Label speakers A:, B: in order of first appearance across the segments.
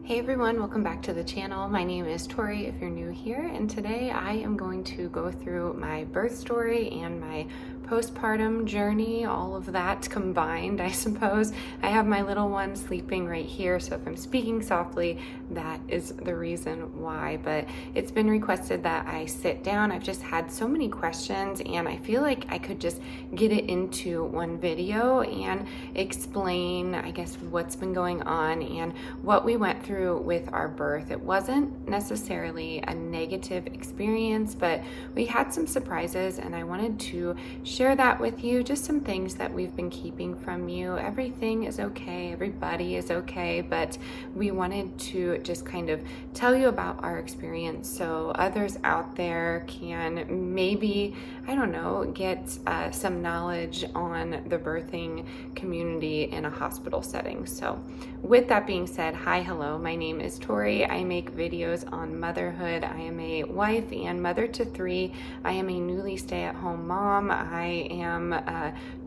A: Hey everyone, welcome back to the channel. My name is Tory if you're new here, and today I am going to go through my birth story and my postpartum journey, all of that combined, I suppose. I have my little one sleeping right here, so if I'm speaking softly, that is the reason why. But it's been requested that I sit down. I've just had so many questions, and I feel like I could just get it into one video and explain, I guess, what's been going on and what we went through with our birth. It wasn't necessarily a negative experience, but we had some surprises, and I wanted to share that with you. Just some things that we've been keeping from you. Everything is okay, everybody is okay, but we wanted to just kind of tell you about our experience so others out there can maybe, I don't know, get some knowledge on the birthing community in a hospital setting. So with that being said, hi, hello, my name is Tory. I make videos on motherhood. I am a wife and mother to 3. I am a newly stay-at-home mom. I am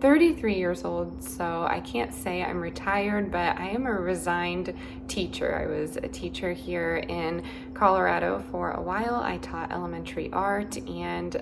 A: 33 years old, so I can't say I'm retired, but I am a resigned teacher. I was a teacher here in Colorado for a while. I taught elementary art and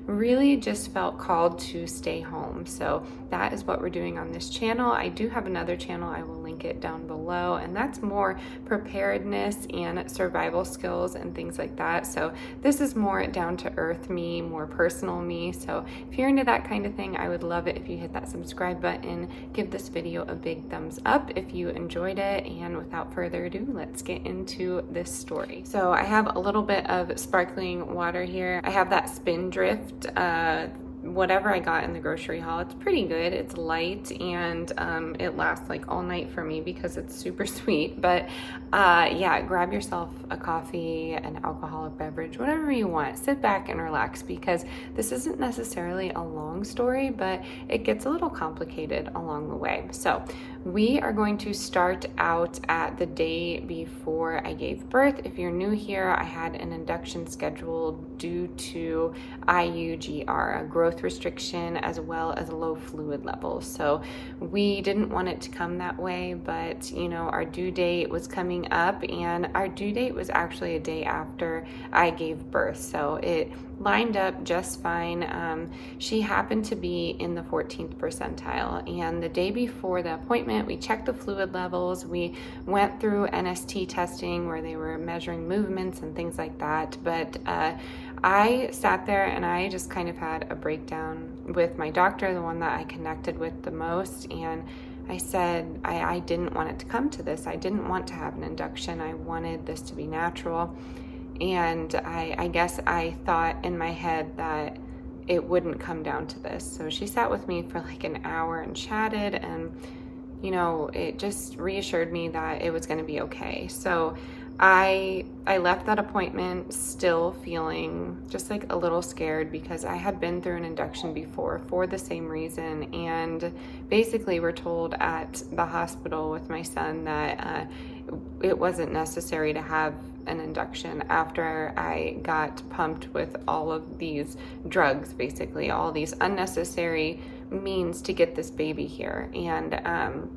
A: really just felt called to stay home. So that is what we're doing on this channel. I do have another channel. I will link it down below, and that's more preparedness and survival skills and things like that. So this is more down to earth me, more personal me. So if you're into that kind of thing, I would love it if you hit that subscribe button, give this video a big thumbs up if you enjoyed it, and without further ado, let's get into this story. So I have a little bit of sparkling water here. I have that Spindrift, whatever I got in the grocery haul. It's pretty good. It's light, and it lasts like all night for me because it's super sweet. But yeah, grab yourself a coffee, an alcoholic beverage, whatever you want. Sit back and relax, because this isn't necessarily a long story, but it gets a little complicated along the way. So we are going to start out at the day before I gave birth. If you're new here, I had an induction scheduled due to IUGR, a growth restriction, as well as low fluid levels. So we didn't want it to come that way, but you know, our due date was coming up, and our due date was actually a day after I gave birth. So it lined up just fine. She happened to be in the 14th percentile, and the day before the appointment, we checked the fluid levels. We went through NST testing where they were measuring movements and things like that. But I sat there and I just kind of had a breakdown with my doctor, the one that I connected with the most, and I said I didn't want it to come to this. I didn't want to have an induction. I wanted this to be natural. And I guess I thought in my head that it wouldn't come down to this. So she sat with me for like an hour and chatted, and you know, it just reassured me that it was going to be okay. So I left that appointment still feeling just like a little scared, because I had been through an induction before for the same reason. And basically we're told at the hospital with my son that it wasn't necessary to have an induction after I got pumped with all of these drugs, basically all these unnecessary means to get this baby here. And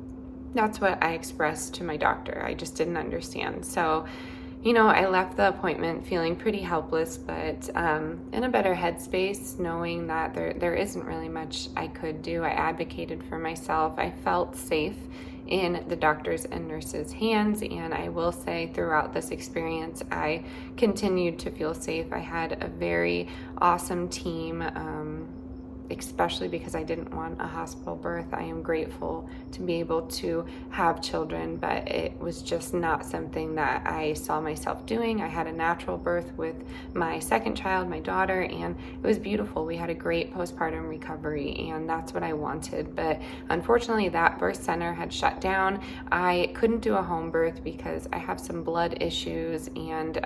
A: that's what I expressed to my doctor. I just didn't understand. So, you know, I left the appointment feeling pretty helpless, but in a better headspace, knowing that there isn't really much I could do. I advocated for myself. I felt safe in the doctor's and nurse's hands, and I will say throughout this experience, I continued to feel safe. I had a very awesome team, especially because I didn't want a hospital birth. I am grateful to be able to have children, but it was just not something that I saw myself doing. I had a natural birth with my second child, my daughter, and it was beautiful. We had a great postpartum recovery, and that's what I wanted. But unfortunately, that birth center had shut down. I couldn't do a home birth because I have some blood issues, and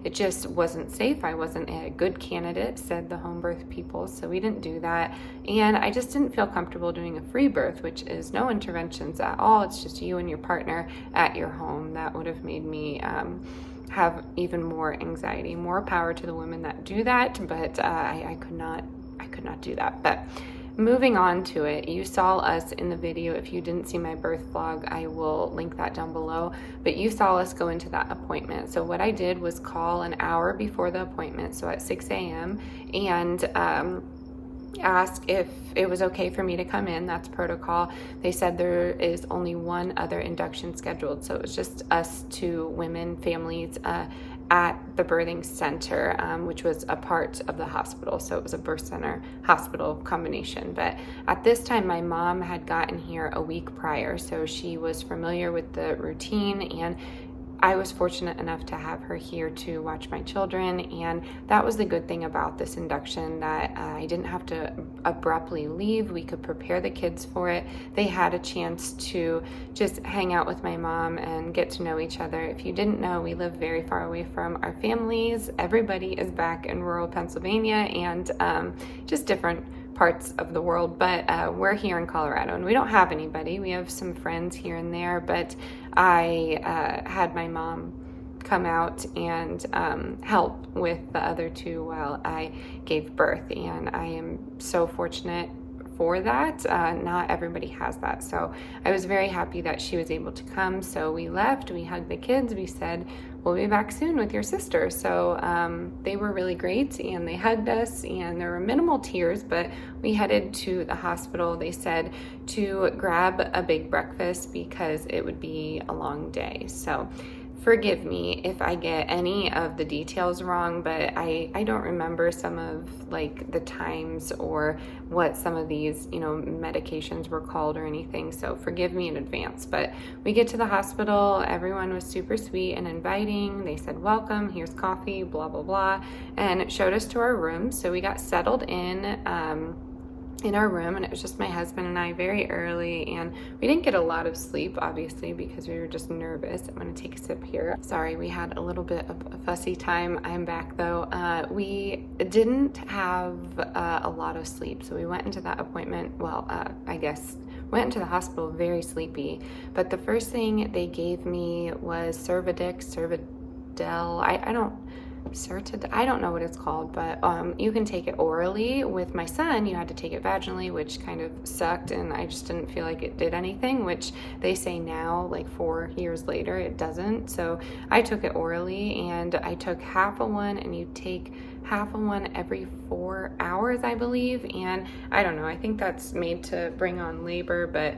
A: it just wasn't safe. I wasn't a good candidate, said the home birth people, so we didn't do that. And I just didn't feel comfortable doing a free birth, which is no interventions at all. It's just you and your partner at your home. That would have made me have even more anxiety. More power to the women that do that, but I could not do that. But moving on to it, you saw us in the video. If you didn't see my birth vlog, I will link that down below, but you saw us go into that appointment. So what I did was call an hour before the appointment, so at 6 a.m. and ask if it was okay for me to come in. That's protocol. They said there is only one other induction scheduled, so it was just us two women, families, at the birthing center, which was a part of the hospital. So it was a birth center hospital combination. But at this time, my mom had gotten here a week prior, so she was familiar with the routine, and I was fortunate enough to have her here to watch my children, and that was the good thing about this induction, that I didn't have to abruptly leave. We could prepare the kids for it. They had a chance to just hang out with my mom and get to know each other. If you didn't know, we live very far away from our families. Everybody is back in rural Pennsylvania and just different parts of the world, but we're here in Colorado and we don't have anybody. We have some friends here and there, but I had my mom come out and help with the other two while I gave birth, and I am so fortunate for that. Not everybody has that, so I was very happy that she was able to come. So we left, we hugged the kids, we said we'll be back soon with your sister. So they were really great, and they hugged us, and there were minimal tears, but we headed to the hospital. They said to grab a big breakfast because it would be a long day. So forgive me if I get any of the details wrong, but I don't remember some of like the times or what some of these, medications were called or anything. So forgive me in advance. But we get to the hospital. Everyone was super sweet and inviting. They said, welcome, here's coffee, blah, blah, blah, and it showed us to our room. So we got settled in our room, and it was just my husband and I very early, and we didn't get a lot of sleep, obviously, because we were just nervous. I'm going to take a sip here. Sorry, we had a little bit of a fussy time. I'm back though. We didn't have a lot of sleep, so we went into that appointment, went into the hospital very sleepy, but the first thing they gave me was Cervidil. I don't know what it's called, but you can take it orally. With my son, you had to take it vaginally, which kind of sucked, and I just didn't feel like it did anything, which they say now, like 4 years later, it doesn't. So I took it orally, and I took half of one, and you take half of one every 4 hours, I believe. And I don't know, I think that's made to bring on labor, but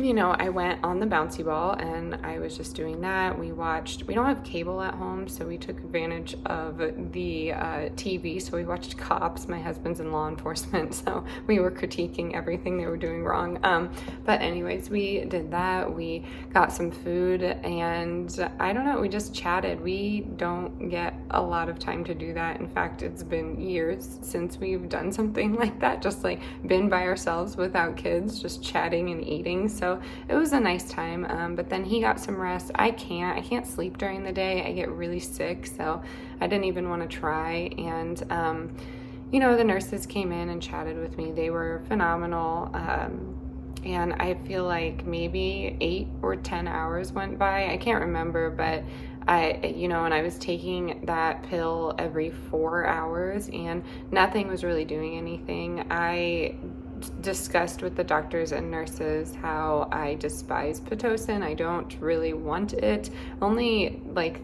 A: I went on the bouncy ball and I was just doing that. We don't have cable at home, so we took advantage of the TV. So we watched Cops. My husband's in law enforcement, so we were critiquing everything they were doing wrong. But anyways, we did that. We got some food, and I don't know, we just chatted. We don't get a lot of time to do that. In fact, it's been years since we've done something like that, just like been by ourselves without kids, just chatting and eating. So it was a nice time, but then he got some rest. I can't sleep during the day. I get really sick, so I didn't even want to try. And the nurses came in and chatted with me. They were phenomenal, and I feel like maybe 8 or 10 hours went by. I can't remember, but and I was taking that pill every 4 hours, and nothing was really doing anything. I discussed with the doctors and nurses how I despise Pitocin. I don't really want it. Only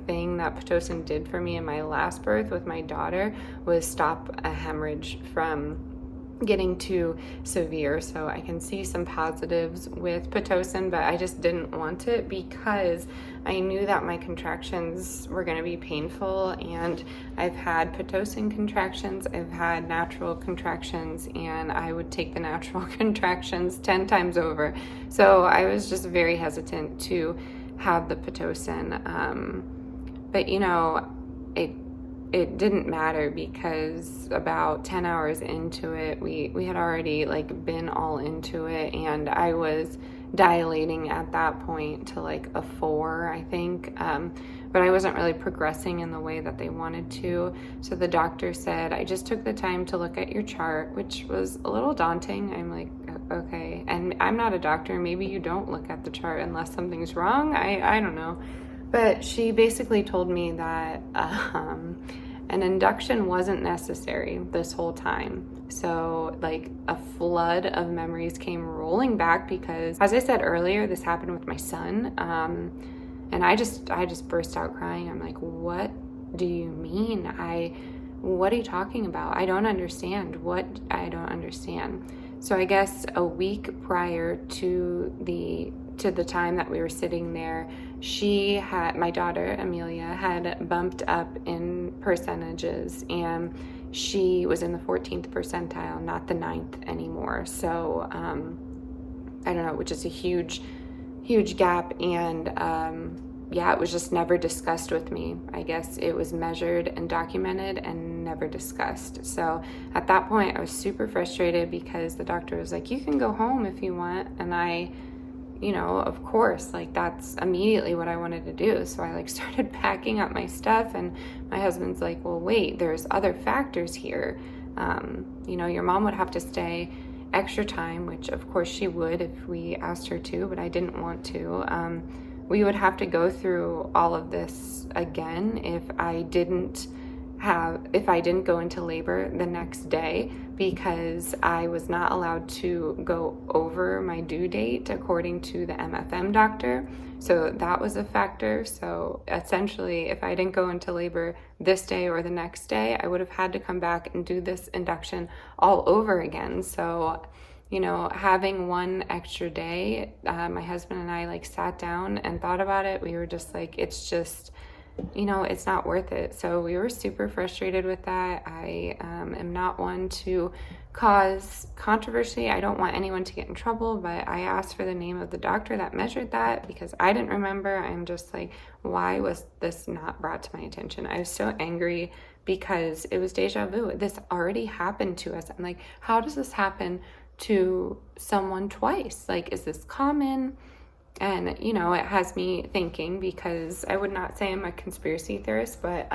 A: thing that Pitocin did for me in my last birth with my daughter was stop a hemorrhage from getting too severe. So I can see some positives with Pitocin, but I just didn't want it because I knew that my contractions were going to be painful, and I've had Pitocin contractions, I've had natural contractions, and I would take the natural contractions 10 times over. So I was just very hesitant to have the Pitocin, but it didn't matter because about 10 hours into it, we had already been all into it, and I was dilating at that point to a 4, I think, but I wasn't really progressing in the way that they wanted to. So the doctor said, I just took the time to look at your chart, which was a little daunting. I'm like, okay, and I'm not a doctor. Maybe you don't look at the chart unless something's wrong. I don't know. But she basically told me that an induction wasn't necessary this whole time. So like a flood of memories came rolling back because, as I said earlier, this happened with my son. And I just burst out crying. I'm like, what do you mean? What are you talking about? I don't understand. I don't understand. So I guess a week prior to the time that we were sitting there, my daughter Amelia had bumped up in percentages, and she was in the 14th percentile, not the 9th anymore. So I don't know, which is a huge gap. And yeah, it was just never discussed with me. I guess it was measured and documented and never discussed. So at that point I was super frustrated because the doctor was like, you can go home if you want. And I, of course, like that's immediately what I wanted to do. So I like started packing up my stuff, and my husband's like, well, wait, there's other factors here. Your mom would have to stay extra time, which of course she would if we asked her to, but I didn't want to. We would have to go through all of this again if I didn't go into labor the next day, because I was not allowed to go over my due date according to the MFM doctor. So that was a factor. So essentially, if I didn't go into labor this day or the next day, I would have had to come back and do this induction all over again. So having one extra day, my husband and I like sat down and thought about it. We were just like, it's just, it's not worth it. So we were super frustrated with that. I am not one to cause controversy. I don't want anyone to get in trouble, but I asked for the name of the doctor that measured that because I didn't remember. I'm just like, why was this not brought to my attention? I was so angry because it was deja vu. This already happened to us. I'm like, how does this happen to someone twice? Like, is this common? And it has me thinking, because I would not say I'm a conspiracy theorist, but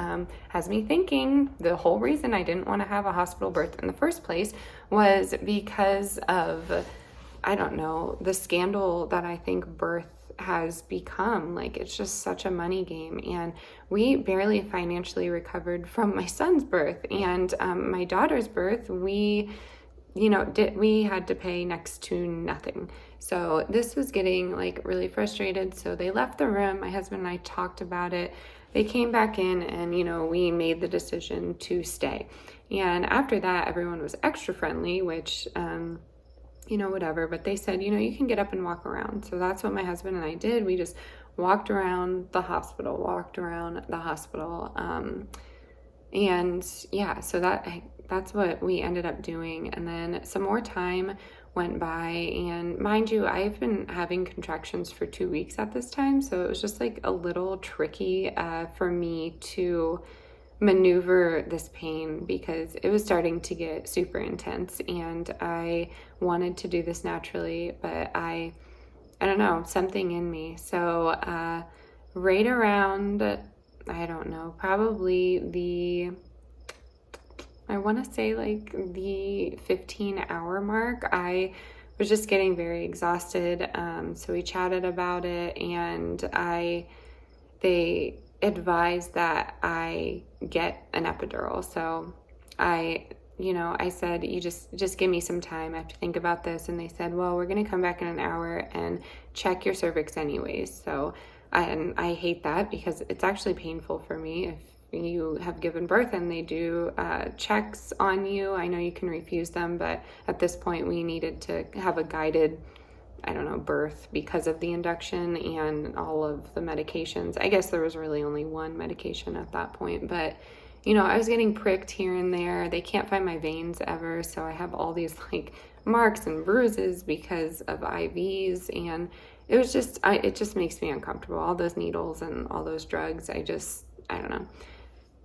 A: has me thinking the whole reason I didn't want to have a hospital birth in the first place was because of, I don't know, the scandal that I think birth has become. Like, it's just such a money game, and we barely financially recovered from my son's birth, and my daughter's birth, we had to pay next to nothing. So this was getting like really frustrated. So they left the room. My husband and I talked about it. They came back in, and, we made the decision to stay. And after that, everyone was extra friendly, which, whatever. But they said, you can get up and walk around. So that's what my husband and I did. We just walked around the hospital. And yeah, so that's what we ended up doing. And then some more time went by, and mind you, I've been having contractions for 2 weeks at this time, so it was just like a little tricky for me to maneuver this pain because it was starting to get super intense, and I wanted to do this naturally, but I don't know, something in me. So right around, I don't know, probably I want to say like the 15-hour mark, I was just getting very exhausted. So we chatted about it, and they advised that I get an epidural. So I said, you just give me some time. I have to think about this. And they said, well, we're going to come back in an hour and check your cervix anyways. So I hate that because it's actually painful for me if you have given birth and they do checks on you. I know you can refuse them, but at this point we needed to have a guided, birth because of the induction and all of the medications. I guess there was really only one medication at that point, but I was getting pricked here and there. They can't find my veins ever, so I have all these like marks and bruises because of IVs, and it was just, it just makes me uncomfortable. All those needles and all those drugs, I don't know.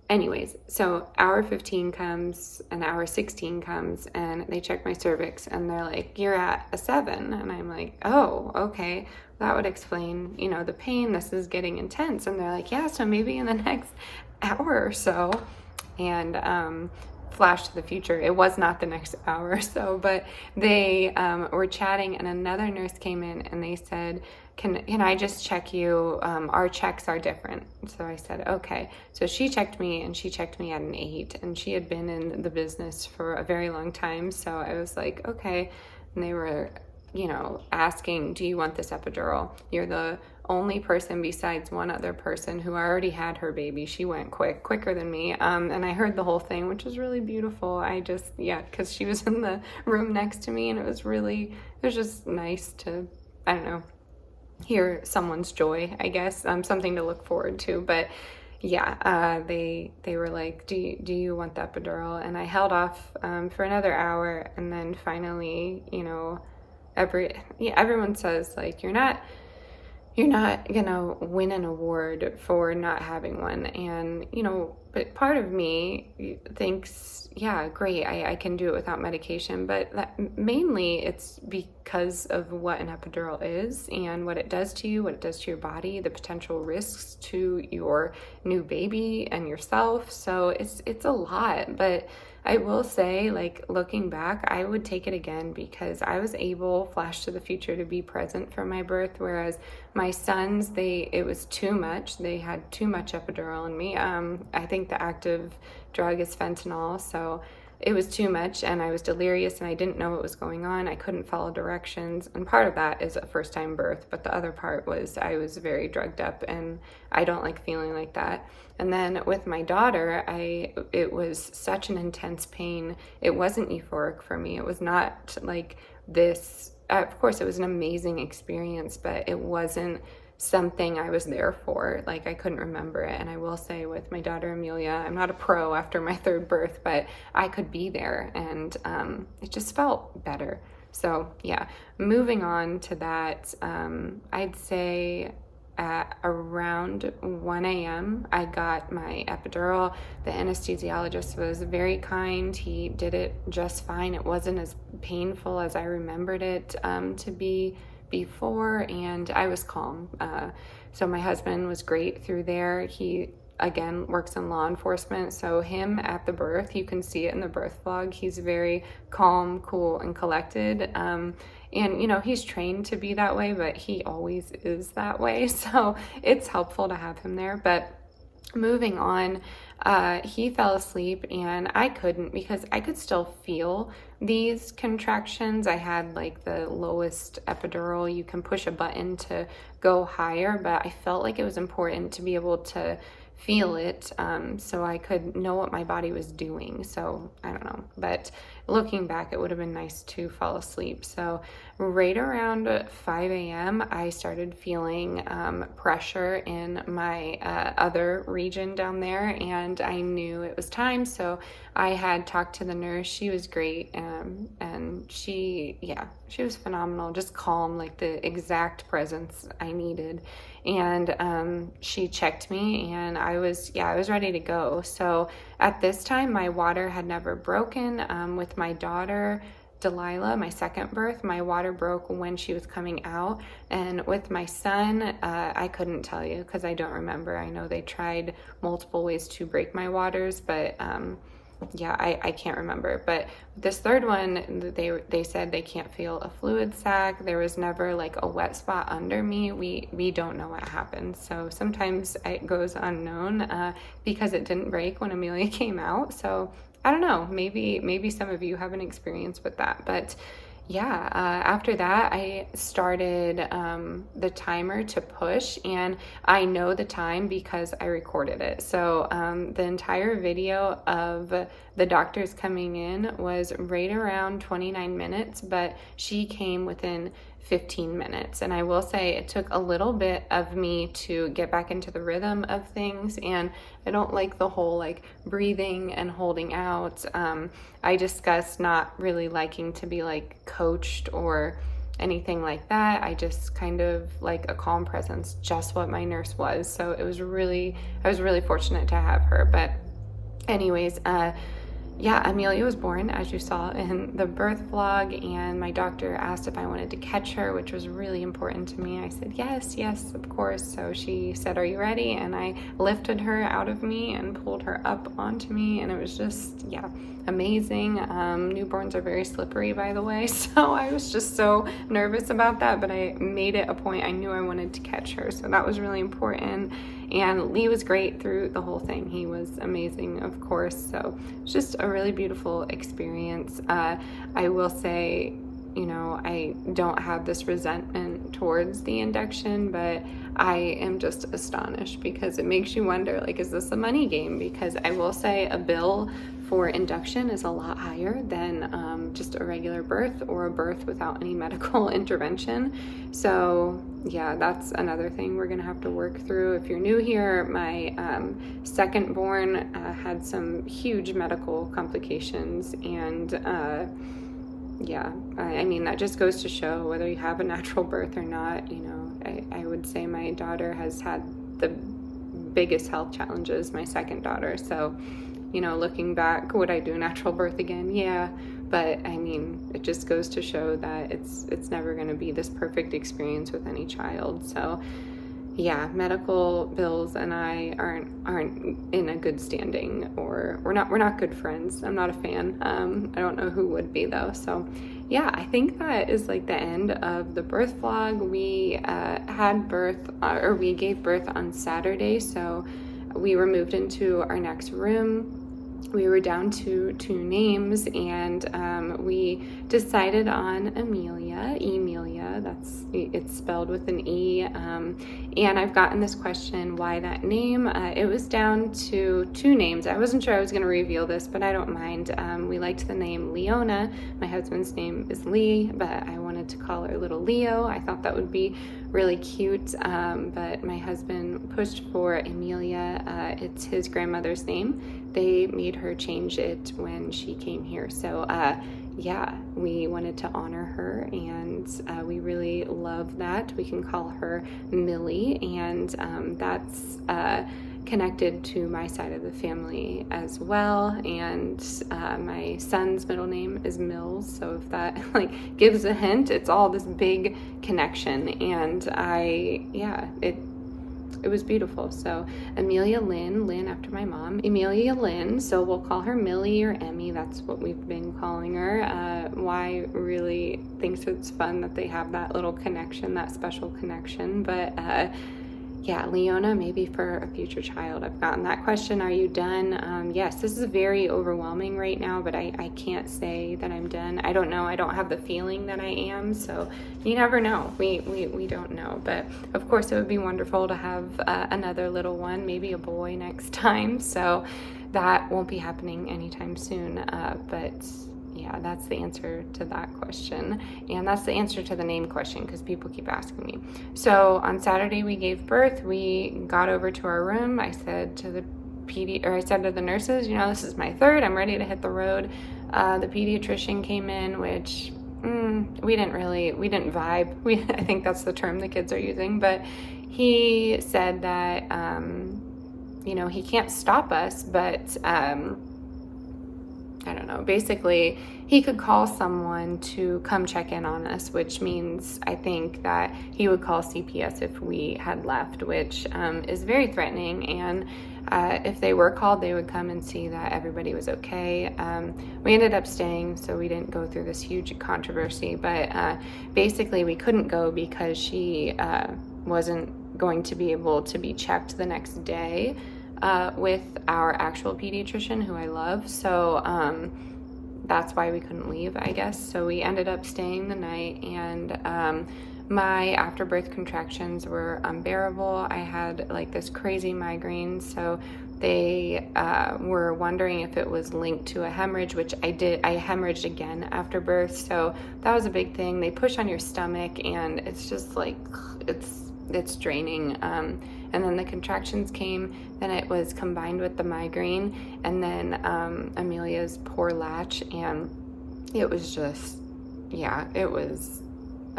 A: Anyways, so hour 15 comes and hour 16 comes, and they check my cervix, and they're like, you're at a 7. And I'm like, oh, okay, that would explain, the pain. This is getting intense. And they're like, yeah, so maybe in the next hour or so. And flash to the future. It was not the next hour or so, but they were chatting, and another nurse came in and they said, can I just check you? Our checks are different. So I said, okay. So she checked me, and she checked me at an 8, and she had been in the business for a very long time. So I was like, okay. And they were, asking, do you want this epidural? You're the only person besides one other person who already had her baby. She went quicker than me. And I heard the whole thing, which was really beautiful. I just, because she was in the room next to me, and it was just nice to, I don't know, hear someone's joy, I guess, something to look forward to. But they were like, do you want the epidural? And I held off for another hour, and then finally, everyone says, like, you're not gonna win an award for not having one. And but part of me thinks, great, I can do it without medication, but mainly it's because of what an epidural is and what it does to you, what it does to your body, the potential risks to your new baby and yourself. So it's a lot. But I will say, like, looking back, I would take it again, because I was able, flash to the future, to be present for my birth, whereas my sons, it was too much. They had too much epidural in me. I think the active drug is fentanyl, so it was too much, and I was delirious, and I didn't know what was going on. I couldn't follow directions, and part of that is a first-time birth, but the other part was I was very drugged up, and I don't like feeling like that. And then with my daughter, it was such an intense pain. It wasn't euphoric for me. It was not like this. Of course, it was an amazing experience, but it wasn't something I was there for. Like, I couldn't remember it. And I will say, with my daughter Amelia, I'm not a pro after my third birth, but I could be there, and it just felt better. So moving on to that, I'd say at around 1 a.m. I got my epidural. The anesthesiologist was very kind. He did it just fine. It wasn't as painful as I remembered it to be before, and I was calm. So my husband was great through there. He, again, works in law enforcement, so him at the birth, you can see it in the birth vlog, he's very calm, cool, and collected. And he's trained to be that way, but he always is that way, so it's helpful to have him there. But moving on, he fell asleep, and I couldn't, because I could still feel these contractions. I had like the lowest epidural. You can push a button to go higher, but I felt like it was important to be able to feel it, so I could know what my body was doing. So I don't know, but looking back, it would have been nice to fall asleep. So right around 5 a.m. I started feeling pressure in my other region down there, and I knew it was time. So I had talked to the nurse. She was great, and she was phenomenal, just calm, like the exact presence I needed. And she checked me, and I was ready to go. So at this time, my water had never broken. With my daughter Delilah, my second birth, my water broke when she was coming out. And with my son, I couldn't tell you, because I don't remember. I know they tried multiple ways to break my waters, but I can't remember. But this third one, they said they can't feel a fluid sac. There was never like a wet spot under me. We don't know what happened. So sometimes it goes unknown because it didn't break when Amelia came out. So I don't know, maybe some of you have an experience with that. But after that, I started the timer to push, and I know the time because I recorded it. So the entire video of the doctors coming in was right around 29 minutes, but she came within 15 minutes. And I will say it took a little bit of me to get back into the rhythm of things, and I don't like the whole like breathing and holding out. I discussed not really liking to be like coached or anything like that. I just kind of like a calm presence, just what my nurse was. So I was really fortunate to have her. But anyways, yeah, Amelia was born, as you saw in the birth vlog, and my doctor asked if I wanted to catch her, which was really important to me. I said, yes, of course. So she said, are you ready? And I lifted her out of me and pulled her up onto me, and it was just, yeah, amazing. Newborns are very slippery, by the way, so I was just so nervous about that, but I made it a point. I knew I wanted to catch her, so that was really important. And Lee was great through the whole thing. He was amazing, of course. So it's just a really beautiful experience. I will say, you know, I don't have this resentment towards the induction, but I am just astonished because it makes you wonder, like, is this a money game? Because I will say a bill for induction is a lot higher than just a regular birth or a birth without any medical intervention. So yeah, that's another thing we're gonna have to work through. If you're new here, my second born had some huge medical complications, and yeah, I mean, that just goes to show whether you have a natural birth or not. You know, I would say my daughter has had the biggest health challenges, my second daughter. So, you know, looking back, would I do a natural birth again? Yeah, but I mean, it just goes to show that it's never going to be this perfect experience with any child. So yeah, medical bills and I aren't in a good standing, or we're not good friends. I'm not a fan. I don't know who would be though. So yeah, I think that is like the end of the birth vlog. We had birth, or we gave birth on Saturday, so we were moved into our next room. We were down to 2 names, and we decided on Amelia, it's spelled with an E, and I've gotten this question, why that name? It was down to 2 names. I wasn't sure I was going to reveal this, but I don't mind. We liked the name Leona. My husband's name is Lee, but I wanted to call her little Leo. I thought that would be really cute, but my husband pushed for Amelia. It's his grandmother's name. They made her change it when she came here. So yeah, we wanted to honor her, and we really love that. We can call her Millie, and that's connected to my side of the family as well. And my son's middle name is Mills, so if that like gives a hint, it's all this big connection. And it was beautiful. So Amelia Lynn after my mom, Amelia Lynn, so we'll call her Millie or Emmy. That's what we've been calling her. Y really thinks it's fun that they have that little connection, that special connection. But yeah, Leona, maybe for a future child. I've gotten that question. Are you done? Yes, this is very overwhelming right now, but I can't say that I'm done. I don't know. I don't have the feeling that I am, so you never know. We don't know. But of course, it would be wonderful to have another little one, maybe a boy next time. So that won't be happening anytime soon. But yeah, that's the answer to that question. And that's the answer to the name question, because people keep asking me. So on Saturday we gave birth. We got over to our room. I said to the nurses, you know, this is my third. I'm ready to hit the road. The pediatrician came in, which we didn't vibe. I think that's the term the kids are using, but he said that you know, he can't stop us, but I don't know, basically he could call someone to come check in on us, which means I think that he would call CPS if we had left, which is very threatening. And if they were called, they would come and see that everybody was okay. We ended up staying, so we didn't go through this huge controversy, but basically we couldn't go because she wasn't going to be able to be checked the next day with our actual pediatrician, who I love. So that's why we couldn't leave, I guess. So we ended up staying the night, and my afterbirth contractions were unbearable. I had like this crazy migraine, so they were wondering if it was linked to a hemorrhage, which I did. I hemorrhaged again after birth, so that was a big thing. They push on your stomach, and it's just like it's draining. And then the contractions came, then it was combined with the migraine, and then Amelia's poor latch, and it was just, yeah, it was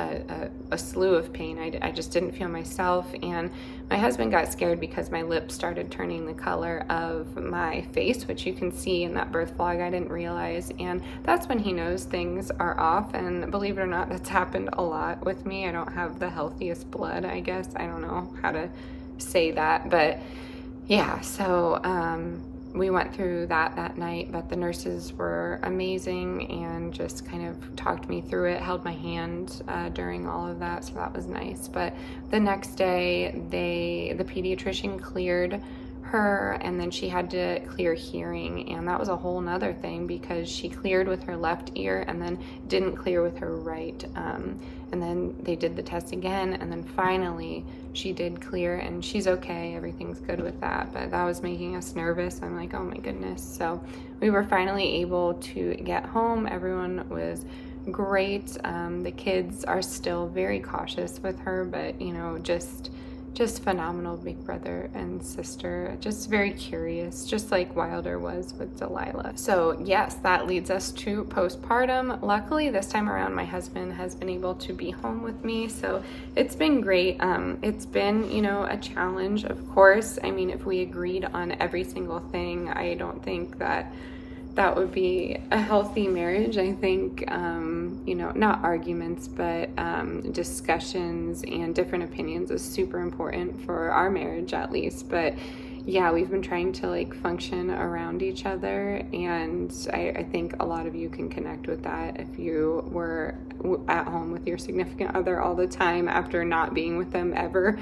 A: a slew of pain. I just didn't feel myself, and my husband got scared because my lips started turning the color of my face, which you can see in that birth vlog. I didn't realize, and that's when he knows things are off. And believe it or not, that's happened a lot with me. I don't have the healthiest blood, I guess. I don't know how to say that, but yeah, so we went through that night, but the nurses were amazing and just kind of talked me through it, held my hand during all of that, so that was nice. But the next day, the pediatrician cleared her, and then she had to clear hearing, and that was a whole nother thing because she cleared with her left ear and then didn't clear with her right, and then they did the test again, and then finally she did clear, and she's okay, everything's good with that. But that was making us nervous. I'm like, oh my goodness. So we were finally able to get home. Everyone was great. The kids are still very cautious with her, but you know, just phenomenal big brother and sister, just very curious, just like Wilder was with Delilah. So yes, that leads us to postpartum. Luckily this time around my husband has been able to be home with me, so it's been great. It's been, you know, a challenge, of course. I mean, if we agreed on every single thing, I don't think that would be a healthy marriage. I think, you know, not arguments, but discussions and different opinions is super important for our marriage, at least. But yeah, we've been trying to like function around each other, and I think a lot of you can connect with that if you were at home with your significant other all the time after not being with them ever.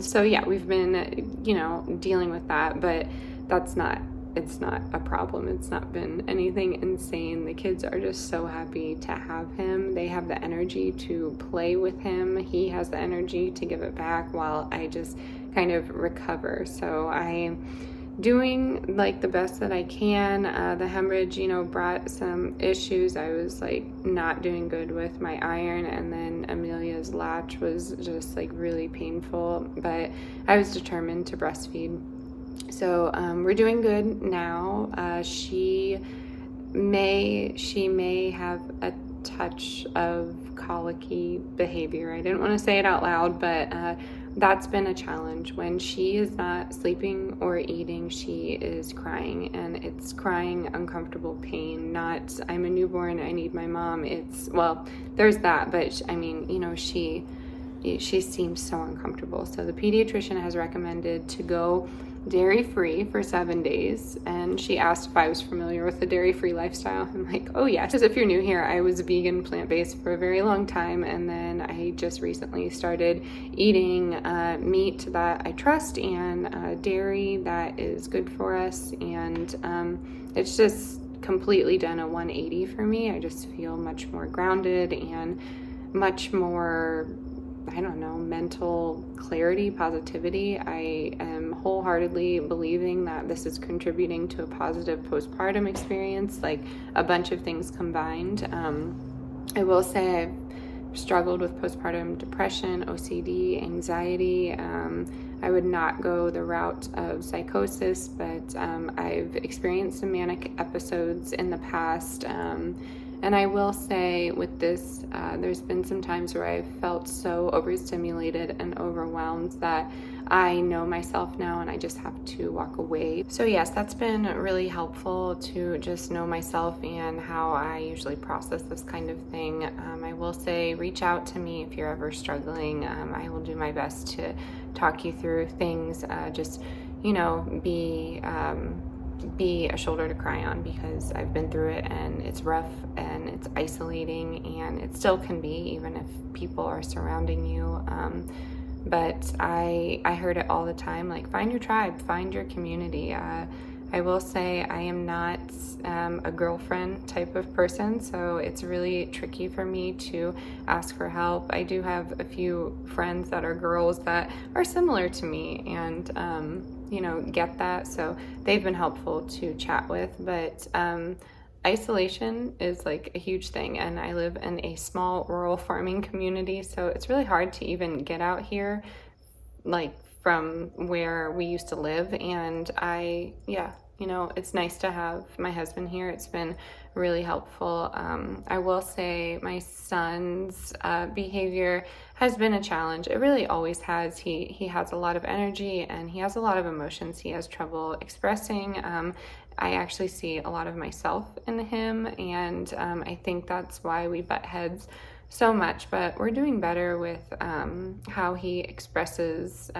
A: So yeah, we've been, you know, dealing with that, but it's not a problem. It's not been anything insane. The kids are just so happy to have him. They have the energy to play with him. He has the energy to give it back while I just kind of recover. So I'm doing like the best that I can. The hemorrhage, you know, brought some issues. I was like not doing good with my iron, and then Amelia's latch was just like really painful, but I was determined to breastfeed. So we're doing good now. She may have a touch of colicky behavior. I didn't want to say it out loud, but that's been a challenge. When she is not sleeping or eating, she is crying, and it's crying uncomfortable pain, not I'm a newborn, I need my mom. It's, well, there's that, but I mean, you know, she seems so uncomfortable. So the pediatrician has recommended to go dairy-free for 7 days, and she asked if I was familiar with the dairy-free lifestyle. I'm like, oh yeah, because if you're new here, I was vegan, plant-based for a very long time, and then I just recently started eating meat that I trust and dairy that is good for us, and it's just completely done a 180 for me. I just feel much more grounded and much more, I don't know, mental clarity, positivity. I am wholeheartedly believing that this is contributing to a positive postpartum experience, like a bunch of things combined. I will say I've struggled with postpartum depression, OCD, anxiety. I would not go the route of psychosis, but I've experienced some manic episodes in the past. And I will say with this, there's been some times where I've felt so overstimulated and overwhelmed that I know myself now and I just have to walk away. So yes, that's been really helpful to just know myself and how I usually process this kind of thing. I will say reach out to me if you're ever struggling. I will do my best to talk you through things. Just, you know, be a shoulder to cry on, because I've been through it and it's rough and it's isolating, and it still can be even if people are surrounding you. But I heard it all the time, like find your tribe, find your community. I will say I am not a girlfriend type of person, so it's really tricky for me to ask for help. I do have a few friends that are girls that are similar to me and you know, get that, so they've been helpful to chat with. But isolation is like a huge thing, and I live in a small rural farming community, so it's really hard to even get out here like from where we used to live. And it's nice to have my husband here. It's been really helpful. I will say my son's behavior has been a challenge. It really always has. He has a lot of energy and he has a lot of emotions he has trouble expressing. I actually see a lot of myself in him, and I think that's why we butt heads so much, but we're doing better with how he expresses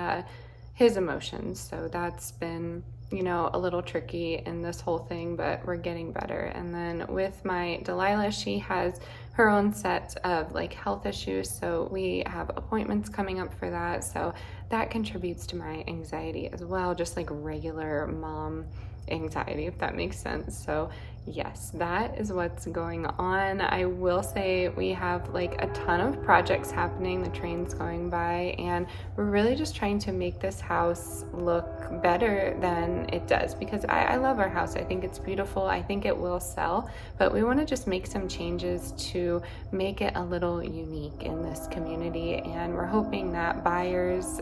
A: his emotions. So that's been, a little tricky in this whole thing, but we're getting better. And then with my Delilah, she has her own set of health issues. So we have appointments coming up for that. So that contributes to my anxiety as well, just like regular mom anxiety, if that makes sense. So yes, that is what's going on. I will say we have a ton of projects happening, the train's going by, and we're really just trying to make this house look better than it does, because I love our house. I think it's beautiful. I think it will sell, but we want to just make some changes to make it a little unique in this community, and we're hoping that buyers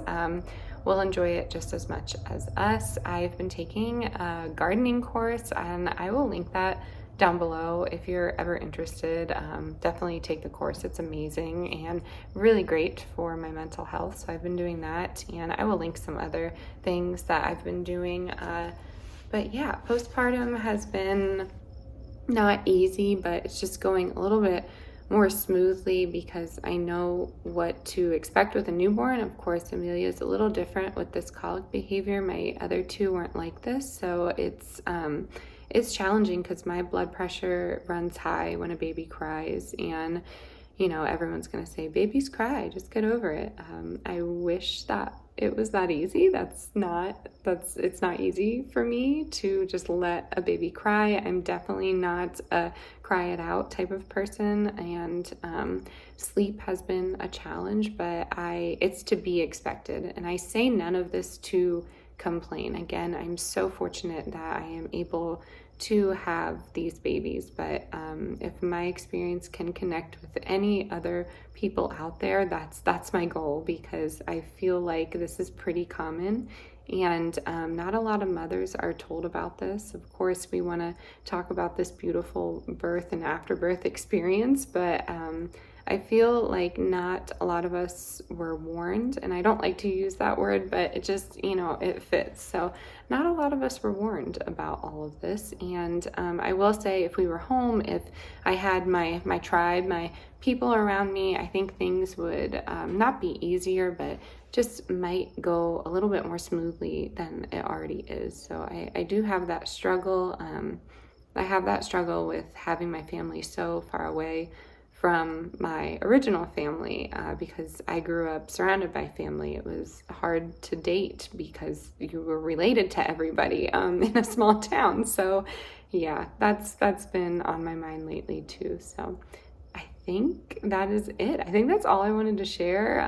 A: will enjoy it just as much as us. I've been taking a gardening course, and I will link that down below if you're ever interested. Definitely take the course. It's amazing and really great for my mental health. So I've been doing that, and I will link some other things that I've been doing. But yeah, postpartum has been not easy, but it's just going a little bit more smoothly because I know what to expect with a newborn. Of course, Amelia is a little different with this colic behavior. My other two weren't like this, so it's challenging because my blood pressure runs high when a baby cries, and everyone's gonna say babies cry, just get over it. I wish that it was that easy. It's not easy for me to just let a baby cry. I'm definitely not a cry it out type of person, and sleep has been a challenge, but it's to be expected. And I say none of this to complain. Again, I'm so fortunate that I am able to have these babies, but if my experience can connect with any other people out there, that's my goal, because I feel like this is pretty common, and not a lot of mothers are told about this. Of course, we want to talk about this beautiful birth and afterbirth experience, but I feel like not a lot of us were warned, and I don't like to use that word, but it just, it fits. So not a lot of us were warned about all of this. And I will say, if we were home, if I had my tribe, my people around me, I think things would not be easier, but just might go a little bit more smoothly than it already is. So I do have that struggle. I have that struggle with having my family so far away from my original family, because I grew up surrounded by family. It was hard to date because you were related to everybody in a small town. So yeah, that's been on my mind lately too. So I think that is it. I think that's all I wanted to share.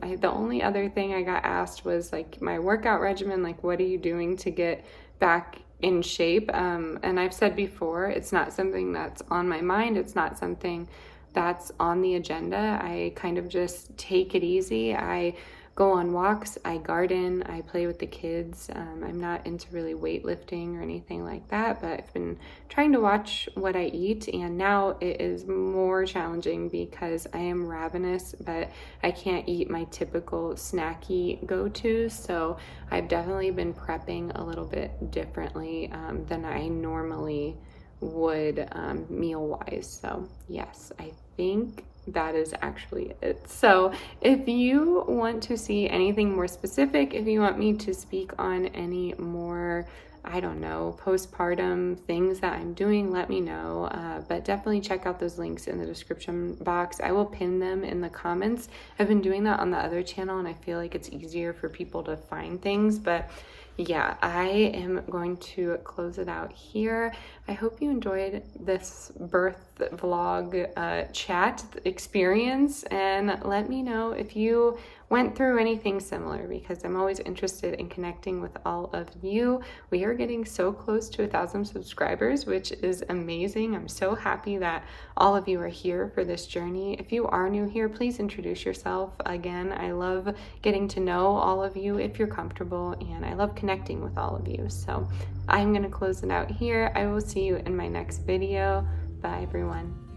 A: The only other thing I got asked was my workout regimen, what are you doing to get back in shape? And I've said before, it's not something that's on my mind. It's not something that's on the agenda. I kind of just take it easy. I go on walks, I garden, I play with the kids. I'm not into really weightlifting or anything like that, but I've been trying to watch what I eat, and now it is more challenging because I am ravenous, but I can't eat my typical snacky go-tos. So I've definitely been prepping a little bit differently than I normally would meal-wise. So yes, I think that is actually it. So if you want to see anything more specific, if you want me to speak on any more, I don't know, postpartum things that I'm doing, let me know. But definitely check out those links in the description box. I will pin them in the comments. I've been doing that on the other channel, and I feel like it's easier for people to find things. But yeah, I am going to close it out here. I hope you enjoyed this birth vlog chat experience, and let me know if you went through anything similar, because I'm always interested in connecting with all of you. We are getting so close to 1,000 subscribers, which is amazing. I'm so happy that all of you are here for this journey. If you are new here, please introduce yourself. Again, I love getting to know all of you if you're comfortable, and I love connecting connecting with all of you. So I'm going to close it out here. I will see you in my next video. Bye everyone.